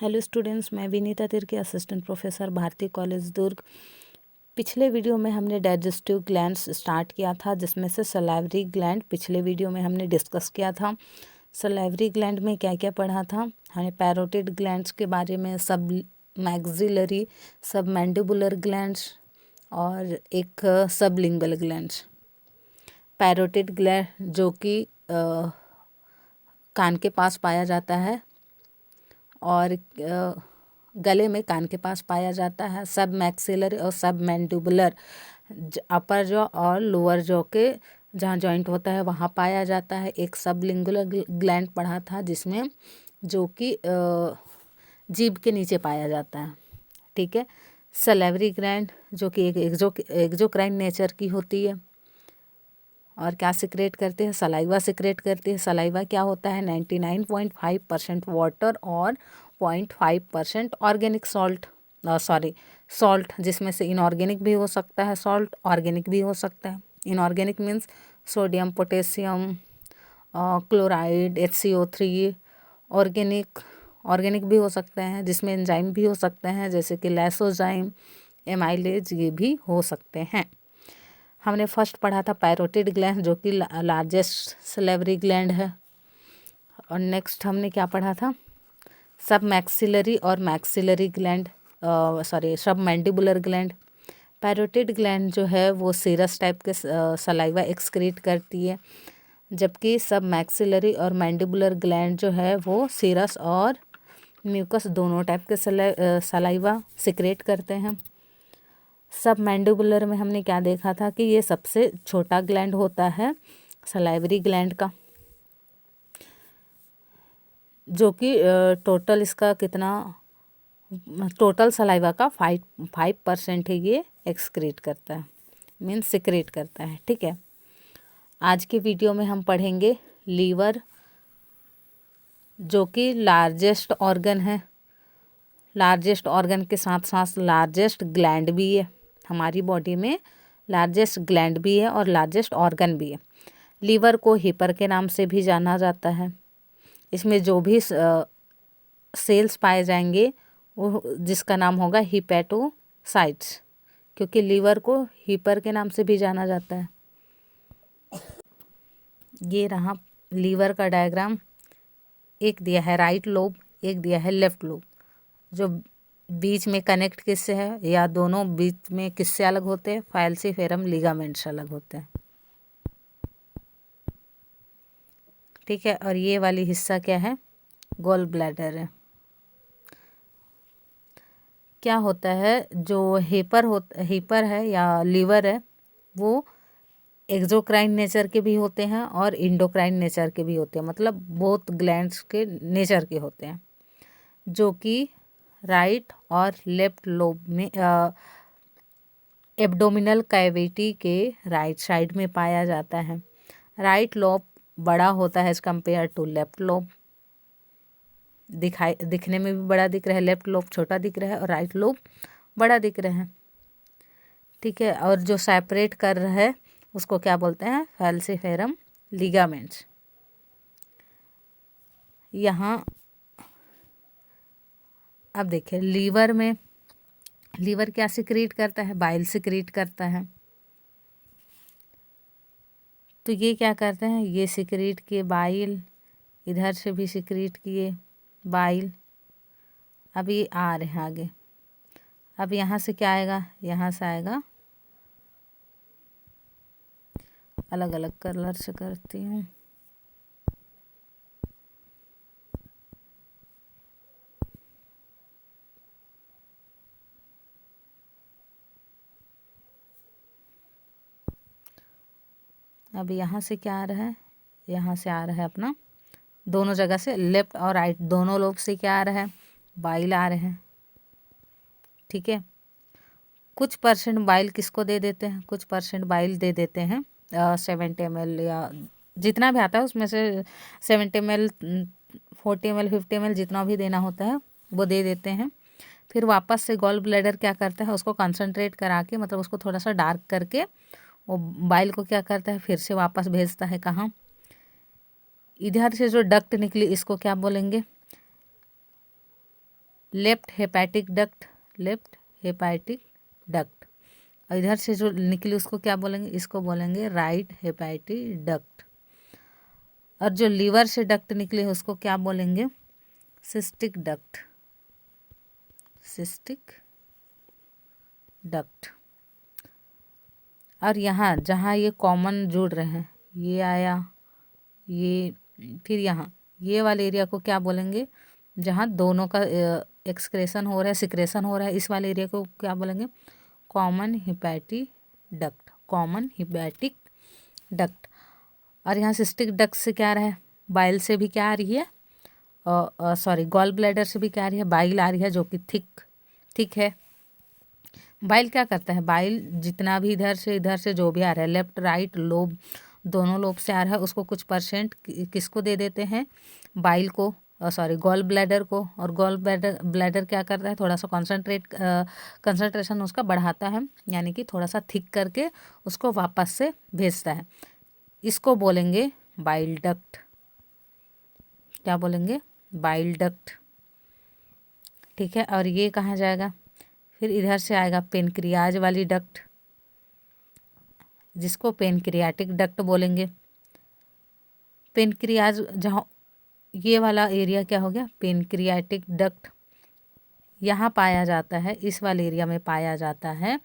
Hello students, मैं Vinita Tirkey, assistant professor, Bharti college Durg. पिछले video में हमने डाइजेस्टिव ग्लैंड्स स्टार्ट किया था, जिसमें से सलाइवरी ग्लैंड पिछले वीडियो में हमने डिस्कस किया था। सलाइवरी ग्लैंड में क्या क्या पढ़ा था हमने? पैरोटिड ग्लैंड्स के बारे में, सब मैक्सिलरी, सब मैंडिबुलर ग्लैंड्स और एक सबलिंगुअल ग्लैंड्स। पैरोटिड ग्लैंड जो कि कान के पास पाया जाता है और गले में कान के पास पाया जाता है। सब मैक्सिलरी और सब मैंडिबुलर अपर जॉ और लोअर जॉ के जहाँ जॉइंट होता है वहाँ पाया जाता है। एक सबलिंगुलर ग्लैंड पढ़ा था जिसमें जो कि जीभ के नीचे पाया जाता है। ठीक है। सलेवरी ग्लैंड जो कि एक एक्सोक्राइन नेचर की होती है और क्या सिक्रेट करते हैं? सलाइवा सिक्रेट करते हैं। सलाइवा क्या होता है? 99.5% वाटर और 0.5% ऑर्गेनिक सॉल्ट, सॉल्ट जिसमें से इनऑर्गेनिक भी हो सकता है, सॉल्ट ऑर्गेनिक भी हो सकता है। Inorganic means sodium, potassium, chloride, HCO3। Organic भी हो सकते हैं जिसमें एंजाइम भी हो सकते हैं, जैसे कि लाइसोजाइम, एमाइलेज, ये भी हो सकते हैं। हमने फर्स्ट पढ़ा था पैरोटिड ग्लैंड जो कि लार्जेस्ट सलेवरी ग्लैंड है। और नेक्स्ट हमने क्या पढ़ा था? सब मैक्सिलरी और मैक्सिलरी ग्लैंड, सब मैंडिबुलर ग्लैंड। पैरोटिड ग्लैंड जो है वो सीरस टाइप के सलाइवा एक्सक्रीट करती है, जबकि सब मैक्सिलरी और मैंडिबुलर ग्लैंड जो है वो सीरस और म्यूकस दोनों टाइप के सलाइवा सिक्रेट करते हैं। सब मैंडिबुलर में हमने क्या देखा था कि ये सबसे छोटा ग्लैंड होता है सलाइवरी ग्लैंड का, जो कि टोटल इसका कितना, टोटल सलाइवा का 5% है ये एक्सक्रीट करता है, मीन्स सिक्रेट करता है। ठीक है। आज के वीडियो में हम पढ़ेंगे लीवर, जो कि लार्जेस्ट ऑर्गन है। लार्जेस्ट ऑर्गन के साथ साथ लार्जेस्ट ग्लैंड भी है। हमारी बॉडी में लार्जेस्ट ग्लैंड भी है और लार्जेस्ट ऑर्गन भी है। लीवर को हिपर के नाम से भी जाना जाता है। इसमें जो भी सेल्स पाए जाएंगे वो जिसका नाम होगा हिपैटोसाइट्स, क्योंकि लीवर को हिपर के नाम से भी जाना जाता है। ये रहा लीवर का डायग्राम। एक दिया है राइट लोब, एक दिया है लेफ्ट लोब। जो बीच में कनेक्ट किससे है या दोनों बीच में किससे अलग होते हैं? फाल्सिफेरम लिगामेंट से अलग होते हैं। ठीक है। और ये वाली हिस्सा क्या है? गॉल ब्लैडर है। क्या होता है, जो हीपर है या लीवर है वो एक्सोक्राइन नेचर के भी होते हैं और इंडोक्राइन नेचर के भी होते हैं, मतलब बोथ ग्लैंड्स के नेचर के होते हैं, जो कि राइट और लेफ्ट लोब में एब्डोमिनल कैविटी के राइट साइड में पाया जाता है। राइट लोब बड़ा होता है as compare to left lobe. दिखने में भी बड़ा दिख रहा है, लेफ्ट लोब छोटा दिख रहा है और राइट लोब बड़ा दिख रहा है। ठीक है। और जो सेपरेट कर रहा है उसको क्या बोलते हैं? फाल्सिफेरम लिगामेंट्स। यहाँ अब देखिए लीवर क्या सिक्रीट करता है? बाइल सिक्रीट करता है। तो ये क्या करते हैं? ये सिक्रीट किए बाइल, इधर से भी सिक्रीट किए बाइल। अब ये आ रहे हैं आगे। अब यहाँ से क्या आएगा? यहाँ से आएगा, अलग अलग कलर से करती हूँ। अब यहाँ से क्या आ रहा है? यहाँ से आ रहा है अपना, दोनों जगह से लेफ्ट और राइट दोनों लोग से क्या आ रहा है? बाइल आ रहे हैं। ठीक है। कुछ परसेंट बाइल किसको दे देते हैं? कुछ परसेंट बाइल दे देते हैं 70 ml या जितना भी आता है उसमें से 70 ml, 40 ml, 50 ml जितना भी देना होता है वो दे देते हैं। फिर वापस से गॉल ब्लैडर क्या करता है? उसको कंसंट्रेट करा के, मतलब उसको थोड़ा सा डार्क करके वो बाइल को क्या करता है? फिर से वापस भेजता है कहाँ? इधर से जो डक्ट निकली इसको क्या बोलेंगे? Left hepatic duct, left hepatic duct. और इधर से जो निकली उसको क्या बोलेंगे, इसको बोलेंगे राइट हेपेटिक डक्ट। और जो लीवर से डक्ट निकले उसको क्या बोलेंगे, सिस्टिक डक्ट, सिस्टिक डक्ट। और यहाँ जहाँ ये कॉमन जुड़ रहे हैं, ये आया, ये, फिर यहाँ ये वाले एरिया को क्या बोलेंगे, जहाँ दोनों का एक्सक्रेशन हो रहा है, सिक्रेशन हो रहा है, इस वाले एरिया को क्या बोलेंगे, common hepatic duct, common hepatic duct. और यहाँ सिस्टिक डक्ट से क्या रहा है, बाइल से भी क्या आ रही है, सॉरी गॉल ब्लैडर से भी क्या आ रही है, बाइल आ रही है, जो कि थिक है। बाइल क्या करता है, बाइल जितना भी इधर से जो भी आ रहा है, लेफ्ट राइट लोब, दोनों लोब से आ रहा है, उसको कुछ परसेंट किसको दे देते हैं, बाइल को, सॉरी गॉल ब्लैडर को। और गॉल ब्लैडर क्या करता है, थोड़ा सा कंसंट्रेशन उसका बढ़ाता है, यानी कि थोड़ा सा थिक करके उसको वापस से भेजता है। इसको बोलेंगे बाइल डक्ट, क्या बोलेंगे, बाइल डक्ट। ठीक है। और ये कहाँ जाएगा, फिर इधर से आएगा पेनक्रियाज वाली डक्ट, जिसको पेनक्रियाटिक डक्ट बोलेंगे। पेनक्रियाज जहाँ ये वाला एरिया क्या हो गया, पेनक्रियाटिक डक्ट। यहाँ पाया जाता है, इस वाले एरिया में पाया जाता है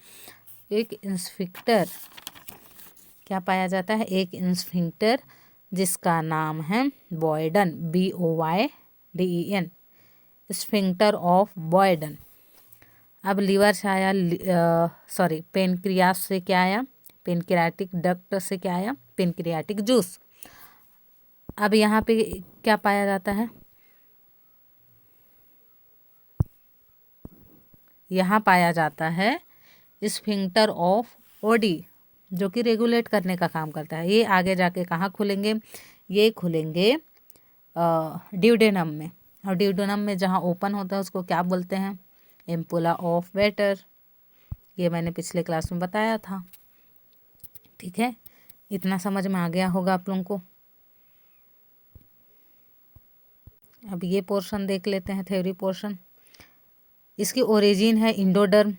एक इंस्फिक्टर, क्या पाया जाता है, एक इंस्फिंक्टर, जिसका नाम है बॉयडन, BOYDEN, स्फिंक्टर ऑफ बॉयडन। अब लीवर से आया, सॉरी पेनक्रियास से क्या आया, पेनक्रियाटिक डक्ट से क्या आया, पेनक्रियाटिक जूस। अब यहाँ पे क्या पाया जाता है, यहाँ पाया जाता है स्फिंक्टर ऑफ ओडी, जो कि रेगुलेट करने का काम करता है। ये आगे जाके कहाँ खुलेंगे, ये खुलेंगे ड्यूडेनम में। और ड्यूडेनम में जहाँ ओपन होता है उसको क्या बोलते हैं, एम्पुला ऑफ वेटर। ये मैंने पिछले क्लास में बताया था। ठीक है, इतना समझ में आ गया होगा आप लोगों को। अब ये पोर्शन देख लेते हैं, थ्योरी पोर्शन। इसकी ओरिजिन है इंडोडर्म,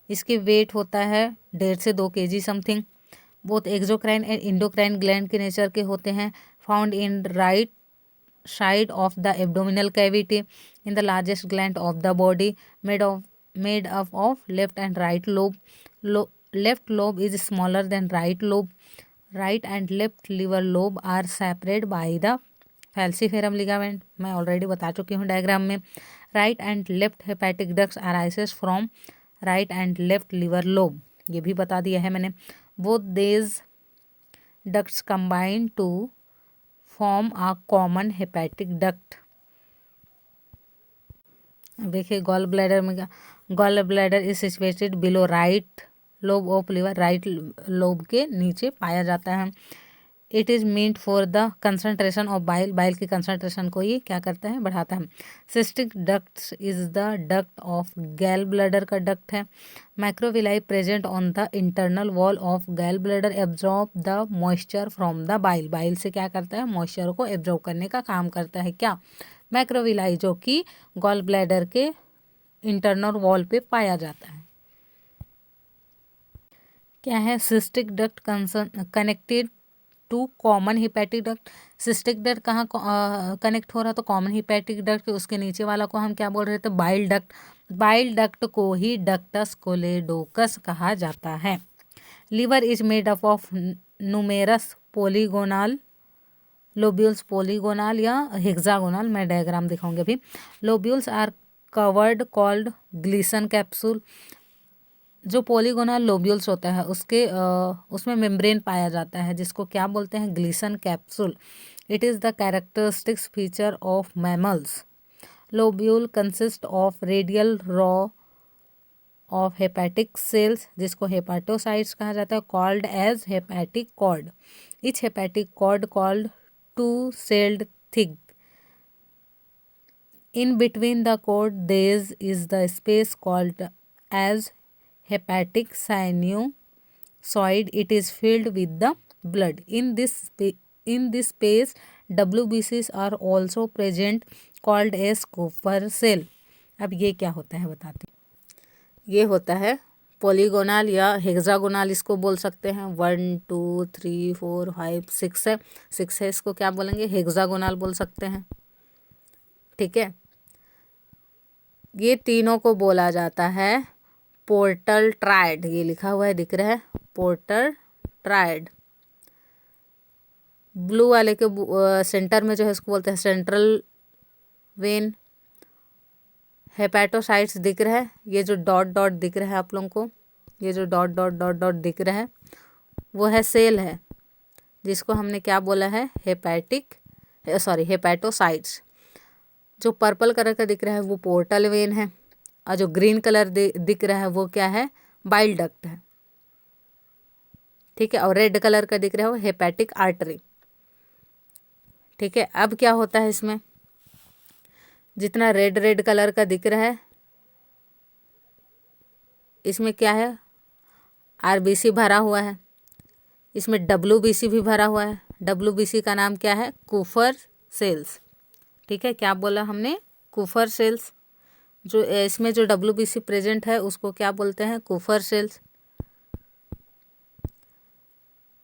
इसके वेट होता है 1.5 से 2 kg something. Both exocrine and endocrine gland के नेचर के होते हैं। Found in right side of the abdominal cavity in the largest gland of the body, made up of left and right lobe. Left lobe is smaller than right lobe. Right and left liver lobe are separate by the falciform ligament. मैं already बता चुकी हूँ diagram में. Right and left hepatic ducts arises from right and left liver lobe, ये भी बता दिया है मैंने. Both these ducts combine to form a common hepatic duct. देखिए गॉल ब्लैडर में क्या, gall bladder is situated below right lobe of liver, right lobe के नीचे पाया जाता है. It is meant for the concentration of bile, bile की concentration को ये क्या करता है, बढ़ाता है. Cystic ducts is the duct of गैल ब्लैडर का डक्ट है. Microvilli present on the internal wall of गैल bladder absorb the moisture from the bile. Bile से क्या करता है, मॉइस्चर को एब्जॉर्ब करने का काम करता है. क्या, मैक्रोविलाई, जो कि गॉल ब्लैडर के इंटरनल वॉल पे पाया जाता है. क्या है, cystic duct connected to common hepatic duct. Cystic duct कहाँ कनेक्ट हो रहा, तो कॉमन हिपैटिक डक्ट, उसके नीचे वाला को हम क्या बोल रहे थे, बाइल डक्ट. बाइल डक्ट को ही डक्टस कोलेडोकस कहा जाता है. Liver is made up of numerous polygonal lobules, polygonal या हेक्सागोनल, मैं डायग्राम दिखाऊंगी अभी. Lobules are covered called Glisson capsule. जो पॉलीगोनल लोब्यूल्स होता है उसमें मेम्ब्रेन पाया जाता है, जिसको क्या बोलते हैं, Glisson capsule. It is the characteristics feature of mammals. Lobule consist of radial row of hepatic cells, जिसको हेपाटोसाइट्स कहा जाता है, called as hepatic cord. Each hepatic cord called two celled thick. In between the cord there is the space called as hepatic sinusoid. It is filled with the blood. In this space WBCs are also present, called as Cooper cell. अब ये क्या होता है बताती हूँ। ये होता है पॉलीगोनल या हेक्सागोनल, इसको बोल सकते हैं। 1 2 3 4 5 6 है, 6 है, इसको क्या बोलेंगे, हेक्सागोनल बोल सकते हैं। ठीक है, ये तीनों को बोला जाता है पोर्टल ट्रायड। ये लिखा हुआ है, दिख रहा है, पोर्टल ट्रायड। ब्लू वाले के सेंटर में जो है इसको बोलते हैं सेंट्रल वेन। हेपेटोसाइट्स दिख रहा है, ये जो डॉट डॉट दिख रहा है आप लोगों को, ये जो डॉट डॉट डॉट डॉट दिख रहा है वो है सेल है, जिसको हमने क्या बोला है, हेपेटोसाइट्स। जो पर्पल कलर का दिख रहा है वो पोर्टल वेन है, और जो ग्रीन कलर दिख रहा है वो क्या है, बाइल डक्ट है। ठीक है, और रेड कलर का दिख रहा है वो हेपेटिक आर्टरी। ठीक है, अब क्या होता है इसमें, जितना रेड रेड कलर का दिख रहा है इसमें क्या है, आरबीसी भरा हुआ है, इसमें डब्ल्यूबीसी भी भरा हुआ है। डब्ल्यूबीसी का नाम क्या है, कूफर सेल्स। ठीक है, क्या बोला हमने, कूफर सेल्स। जो इसमें जो डब्ल्यूबीसी प्रेजेंट है उसको क्या बोलते हैं, कूफर सेल्स।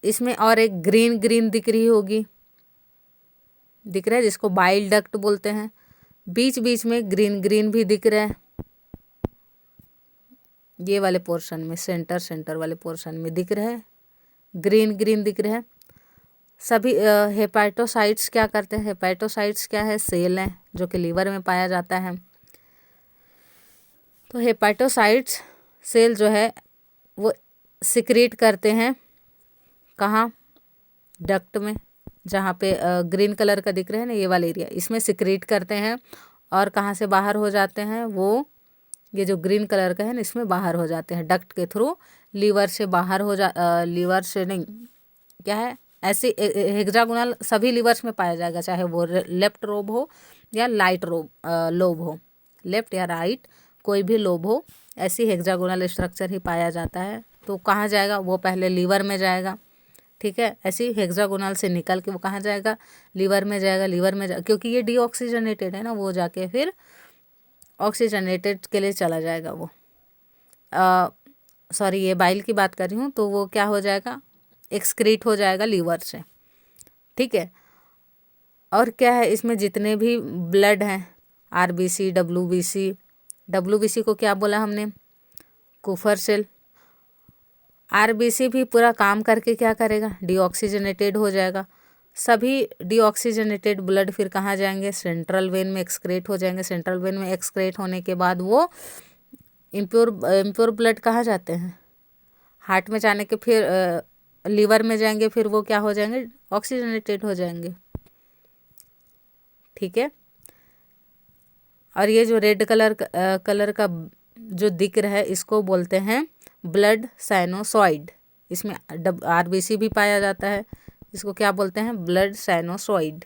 इसमें और एक ग्रीन ग्रीन दिख रही होगी, दिख रहा है, जिसको बाइल डक्ट बोलते हैं। बीच बीच में ग्रीन ग्रीन भी दिख रहा है, ये वाले पोर्शन में, सेंटर वाले पोर्शन में दिख रहा है, ग्रीन ग्रीन दिख रहा है। सभी हेपेटोसाइट्स क्या करते हैं, हेपेटोसाइट्स क्या है, सेल हैं जो कि लीवर में पाया जाता है। तो हेपेटोसाइट्स सेल जो है वो सिक्रीट करते हैं कहाँ, डक्ट में, जहाँ पे ग्रीन कलर का दिख रहा है ना ये वाला एरिया, इसमें सिक्रीट करते हैं। और कहाँ से बाहर हो जाते हैं वो, ये जो ग्रीन कलर का है ना इसमें बाहर हो जाते हैं डक्ट के थ्रू, लीवर से बाहर हो लीवर से नहीं, क्या है, ऐसे हेक्सागोनल सभी लीवर्स में पाया जाएगा, चाहे वो लेफ्ट लोब हो या राइट लोब हो, लेफ्ट या राइट कोई भी लोब हो, ऐसी हेक्सागोनल स्ट्रक्चर ही पाया जाता है। तो कहाँ जाएगा वो, पहले लीवर में जाएगा। ठीक है, ऐसी हेक्सागोनल से निकल के वो कहाँ जाएगा, लीवर में जाएगा। लीवर में क्योंकि ये डीऑक्सीजनेटेड है ना, वो जाके फिर ऑक्सीजनेटेड के लिए चला जाएगा वो, सॉरी ये बाइल की बात कर रही हूँ, तो वो क्या हो जाएगा, एक्सक्रीट हो जाएगा लीवर से। ठीक है, और क्या है इसमें जितने भी ब्लड हैं, आरबीसी, डब्ल्यूबीसी, डब्ल्यूबीसी को क्या बोला हमने, कूफर सेल। आरबीसी भी पूरा काम करके क्या करेगा, डीऑक्सीजनेटेड हो जाएगा। सभी डीऑक्सीजनेटेड ब्लड फिर कहाँ जाएंगे, सेंट्रल वेन में एक्सक्रेट हो जाएंगे। सेंट्रल वेन में एक्सक्रेट होने के बाद वो इम्प्योर ब्लड कहाँ जाते हैं, हार्ट में जाने के, फिर लीवर में जाएंगे, फिर वो क्या हो जाएंगे, ऑक्सीजनेटेड हो जाएंगे। ठीक है, और ये जो रेड कलर का जो दिख रहा है इसको बोलते हैं ब्लड साइनोसॉइड। इसमें आरबीसी भी पाया जाता है, इसको क्या बोलते हैं, ब्लड साइनोसॉइड।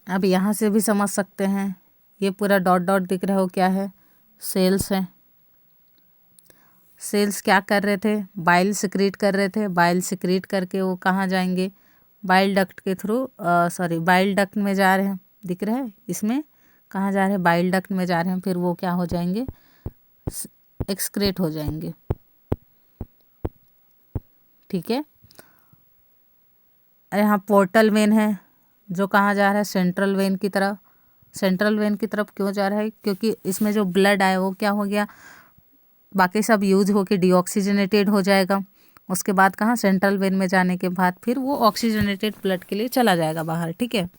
अब यहाँ से भी समझ सकते हैं, ये पूरा डॉट डॉट दिख रहा हो क्या है, सेल्स हैं। सेल्स क्या कर रहे थे, बाइल सिक्रीट कर रहे थे। बाइल सिक्रीट करके वो कहाँ जाएंगे, बाइल डक्ट के थ्रू, बाइल डक्ट में जा रहे हैं, दिख रहा है इसमें, कहाँ जा रहे हैं, बाइल डक्ट में जा रहे हैं। फिर वो क्या हो जाएंगे, एक्सक्रेट हो जाएंगे। ठीक है, यहाँ पोर्टल वेन है जो कहाँ जा रहा है, सेंट्रल वेन की तरफ। सेंट्रल वेन की तरफ क्यों जा रहा है, क्योंकि इसमें जो ब्लड आया वो क्या हो गया, बाकी सब यूज होके डीऑक्सीजनेटेड हो जाएगा। उसके बाद कहाँ, सेंट्रल वेन में जाने के बाद फिर वो ऑक्सीजनेटेड ब्लड के लिए चला जाएगा बाहर। ठीक है,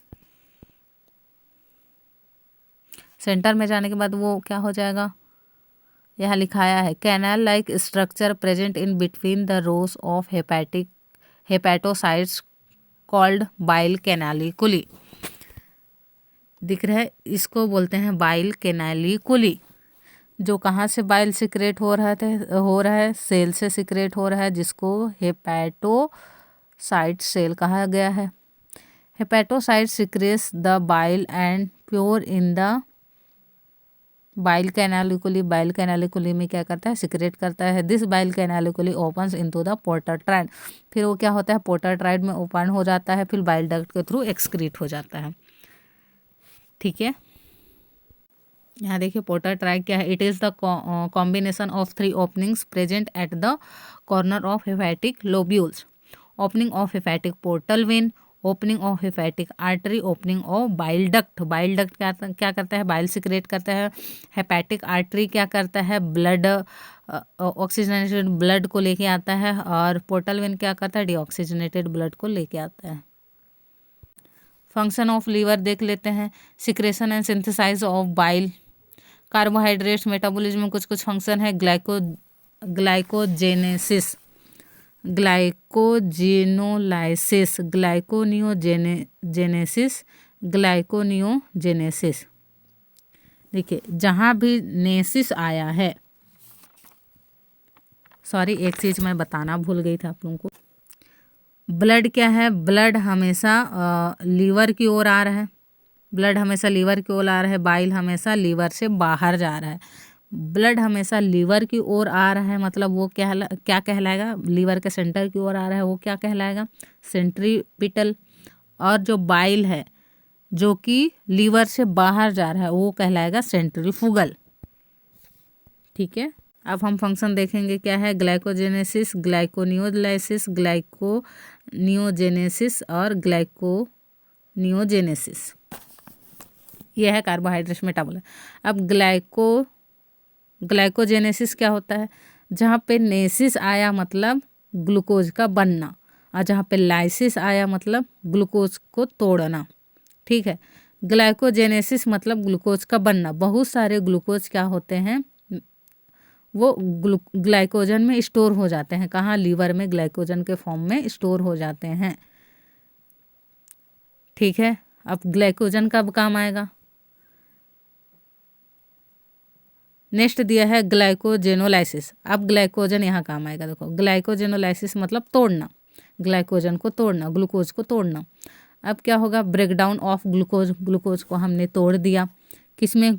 सेंटर में जाने के बाद वो क्या हो जाएगा, यहाँ लिखाया है canal like structure present in between the rose of hepatocytes called bile canaliculi. दिख रहा है, इसको बोलते हैं बाइल कैनालिकुली। जो कहाँ से बाइल सिक्रेट हो रहा है, सेल से सिक्रेट हो रहा है, जिसको हेपेटोसाइट सेल कहा गया है। Hepatocyte secretes the bile and pure in the bile canaliculi. Bile canaliculi में क्या करता है, सिक्रेट करता है। This bile canaliculi opens into the portal triad. फिर वो क्या होता है, पोर्टर ट्राइड में ओपन हो जाता है, फिर बाइल डक्ट के थ्रू एक्सक्रीट हो जाता है। ठीक है, यहाँ देखिए पोर्टर ट्रैक क्या है, it is the combination of 3 openings present at the corner of hepatic lobules, opening of hepatic portal vein, opening of hepatic artery, opening of bile duct. Bile duct क्या करता है, बाइल सिक्रेट करता है। Hepatic artery क्या करता है, blood oxygenated blood को लेके आता है, और पोर्टल वेन क्या करता है, डीऑक्सीजनेटेड ब्लड को लेके आता है। फंक्शन ऑफ लीवर देख लेते हैं, secretion and synthesize of bile, carbohydrates metabolism में कुछ कुछ फंक्शन है, ग्लाइकोजेनेसिस, ग्लाइकोजिनोलाइसिस, ग्लाइकोनियोजेनेसिस, ग्लाइकोनियोजेनेसिस। देखिए जहाँ भी नेसिस आया है, सॉरी एक चीज़ मैं बताना भूल गई थी आप लोगों को, ब्लड क्या है, ब्लड हमेशा लीवर की ओर आ रहा है, ब्लड हमेशा लीवर की ओर आ रहा है, बाइल हमेशा लीवर से बाहर जा रहा है। ब्लड हमेशा लीवर की ओर आ रहा है मतलब वो क्या कहलाएगा, लीवर के सेंटर की ओर आ रहा है वो क्या कहलाएगा, सेंट्रीपिटल। और जो बाइल है जो कि लीवर से बाहर जा रहा है वो कहलाएगा सेंट्रीफ्यूगल। ठीक है, अब हम फंक्शन देखेंगे क्या है, ग्लाइकोजेनेसिस, ग्लाइकोनियोलाइसिस, ग्लाइकोनियोजेनेसिस और ग्लाइकोनियोजेनेसिस। यह है कार्बोहाइड्रेट मेटाबॉलिज्म। अब ग्लाइकोजेनेसिस क्या होता है, जहाँ पे नेसिस आया मतलब ग्लूकोज का बनना, और जहाँ पे लाइसिस आया मतलब ग्लूकोज को तोड़ना। ठीक है, ग्लाइकोजेनेसिस मतलब ग्लूकोज का बनना। बहुत सारे ग्लूकोज क्या होते हैं, वो ग्लाइकोजन में स्टोर हो जाते हैं। कहाँ, लीवर में ग्लाइकोजन के फॉर्म में स्टोर हो जाते हैं। ठीक है, अब ग्लाइकोजन कब काम आएगा, नेक्स्ट दिया है ग्लाइकोजेनोलाइसिस। अब ग्लाइकोजन यहाँ काम आएगा। देखो ग्लाइकोजेनोलाइसिस मतलब तोड़ना, ग्लाइकोजन को तोड़ना, ग्लूकोज को तोड़ना। अब क्या होगा, ब्रेकडाउन ऑफ ग्लूकोज, ग्लूकोज को हमने तोड़ दिया किसमें,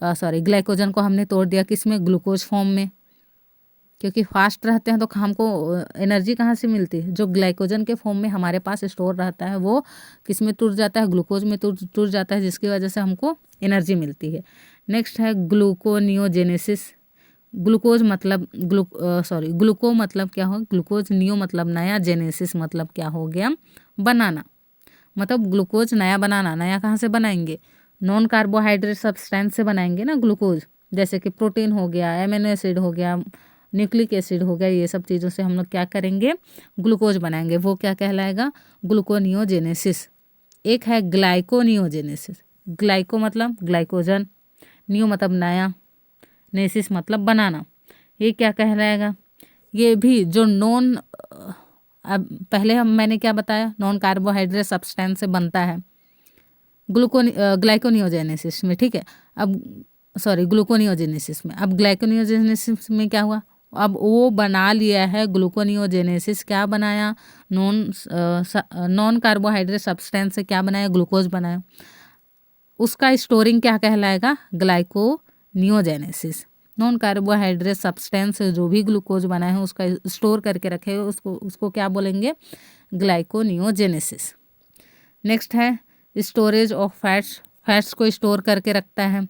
ग्लाइकोजन को हमने तोड़ दिया किसमें, ग्लूकोज फॉर्म में। क्योंकि फास्ट रहते हैं तो हमको एनर्जी कहाँ से मिलती है, जो ग्लाइकोजन के फॉर्म में हमारे पास स्टोर रहता है वो किस में टूट जाता है, ग्लूकोज में टूट जाता है, जिसकी वजह से हमको एनर्जी मिलती है। नेक्स्ट है ग्लूकोनियोजेनेसिस। ग्लूकोज मतलब ग्लूको मतलब क्या हो, ग्लूकोज, नियो मतलब नया, जेनेसिस मतलब क्या हो गया, बनाना। मतलब ग्लूकोज नया बनाना। नया कहाँ से बनाएंगे, नॉन कार्बोहाइड्रेट सब्सटेंस से बनाएंगे ना ग्लूकोज, जैसे कि प्रोटीन हो गया, एमिनो एसिड हो गया, न्यूक्लिक एसिड हो गया, ये सब चीज़ों से हम लोग क्या करेंगे, ग्लूकोज बनाएंगे। वो क्या कहलाएगा, ग्लूकोनियोजेनेसिस। एक है ग्लाइकोनियोजेनेसिस। ग्लाइको मतलब ग्लाइकोजन, नियो मतलब नया, नेसिस मतलब बनाना। ये क्या कहलाएगा, ये भी जो नॉन, अब पहले मैंने क्या बताया, नॉन कार्बोहाइड्रेट सब्सटेंस से बनता है ग्लाइकोनियोजेनेसिस में। ठीक है, अब ग्लूकोनियोजेनेसिस में। अब ग्लाइकोनियोजेनेसिस में क्या हुआ, अब वो बना लिया है ग्लूकोनियोजेनेसिस, क्या बनाया, नॉन कार्बोहाइड्रेट सब्सटेंस से क्या बनाया, ग्लूकोज बनाया। उसका स्टोरिंग क्या कहलाएगा, ग्लाइकोनियोजेनेसिस। नॉन कार्बोहाइड्रेट सब्सटेंस जो भी ग्लूकोज बना है उसका स्टोर करके रखे, उसको क्या बोलेंगे, ग्लाइकोनियोजेनेसिस। नेक्स्ट है स्टोरेज ऑफ फैट्स। फैट्स को स्टोर करके रखता है।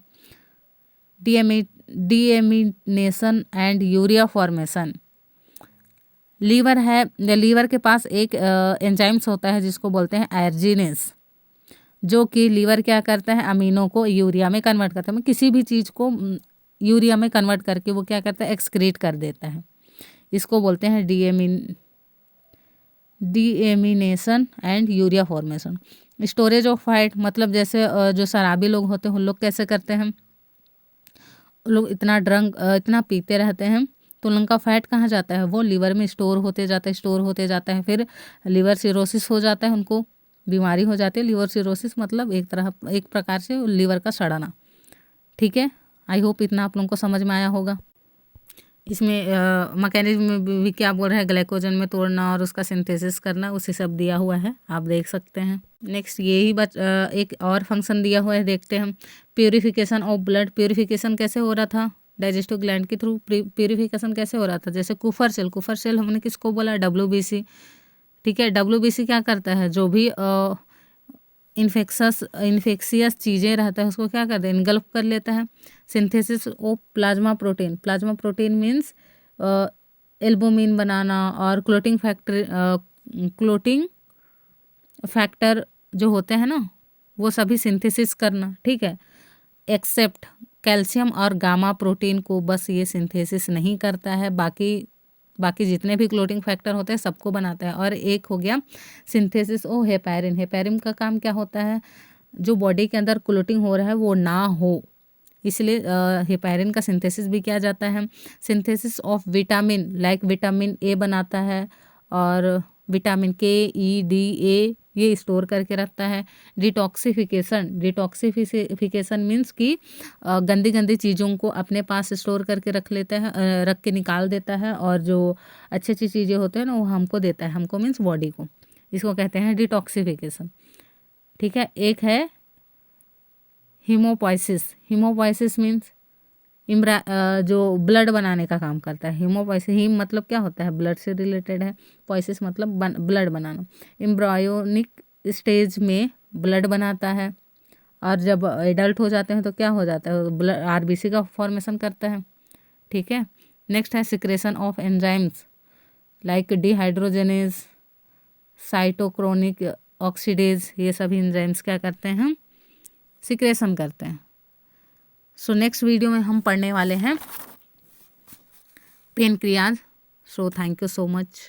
Deamination and urea formation. Liver है, लीवर के पास एक एंजाइम्स होता है जिसको बोलते हैं आयर्जिनेस, जो कि लीवर क्या करता है, अमीनो को यूरिया में कन्वर्ट करता है। किसी भी चीज़ को यूरिया में कन्वर्ट करके वो क्या करता है, एक्सक्रीट कर देता है। इसको बोलते हैं deamination and urea formation. Storage of fat मतलब जैसे जो शराबी लोग होते हैं उन लोग कैसे करते हैं, लोग इतना पीते रहते हैं तो उनका फैट कहाँ जाता है, वो लीवर में स्टोर होते जाता है, फिर लीवर सिरोसिस हो जाता है, उनको बीमारी हो जाती है। लीवर सिरोसिस मतलब एक प्रकार से लीवर का सड़ना। ठीक है, आई होप इतना आप लोगों को समझ में आया होगा। इसमें मैकेनिज्म में भी क्या बोल रहा है, ग्लाइकोजन में तोड़ना और उसका सिंथेसिस करना, उसी सब दिया हुआ है, आप देख सकते हैं। नेक्स्ट यही एक और फंक्शन दिया हुआ है, देखते हैं। Purification of blood. प्यूरिफिकेशन कैसे हो रहा था, डाइजेस्टिव ग्लैंड के थ्रू प्यूरिफिकेशन कैसे हो रहा था, जैसे कुफर सेल हमने किसको बोला, WBC। ठीक है, WBC क्या करता है, जो भी इन्फेक्शियस चीज़ें रहता है उसको क्या करते हैं, इनगल्फ कर लेता है। Synthesis of plasma protein, plasma protein means albumin बनाना और क्लोटिंग फैक्टर जो होते हैं ना वो सभी सिंथेसिस करना, ठीक है। एक्सेप्ट कैल्शियम और गामा प्रोटीन को बस ये सिंथेसिस नहीं करता है, बाकी जितने भी क्लोटिंग फैक्टर होते हैं सबको बनाता है। और एक हो गया सिंथेसिस ओ हेपैरिन, हेपैरिन का काम क्या होता है, जो बॉडी के अंदर क्लोटिंग हो रहा है वो ना हो, इसलिए हेपैरिन का सिंथेसिस भी किया जाता है। Synthesis of vitamin like vitamin A बनाता है और विटामिन के, ई, डी, ए ये स्टोर करके रखता है। डिटॉक्सिफिकेशन मीन्स कि गंदी गंदी चीज़ों को अपने पास स्टोर करके रख लेता है, रख के निकाल देता है, और जो अच्छी अच्छी चीज़ें होते हैं ना वो हमको देता है, हमको मीन्स बॉडी को, इसको कहते हैं डिटॉक्सिफिकेशन, ठीक है। एक है हीमोपोइसिस, हीमोपोइसिस मीन्स जो ब्लड बनाने का काम करता है। हीमोपोइसिस, हीम मतलब क्या होता है, ब्लड से रिलेटेड है, पोइसिस मतलब ब्लड बनाना। एम्ब्रायोनिक स्टेज में ब्लड बनाता है और जब एडल्ट हो जाते हैं तो क्या हो जाता है, ब्लड आरबीसी का फॉर्मेशन करता है, ठीक है। नेक्स्ट है secretion of enzymes like dehydrogenase, cytochrome oxidase, ये सभी एंजाइम्स क्या करते हैं, हम सिक्रेशन करते हैं। सो नेक्स्ट वीडियो में हम पढ़ने वाले हैं pancreas. So thank you so much.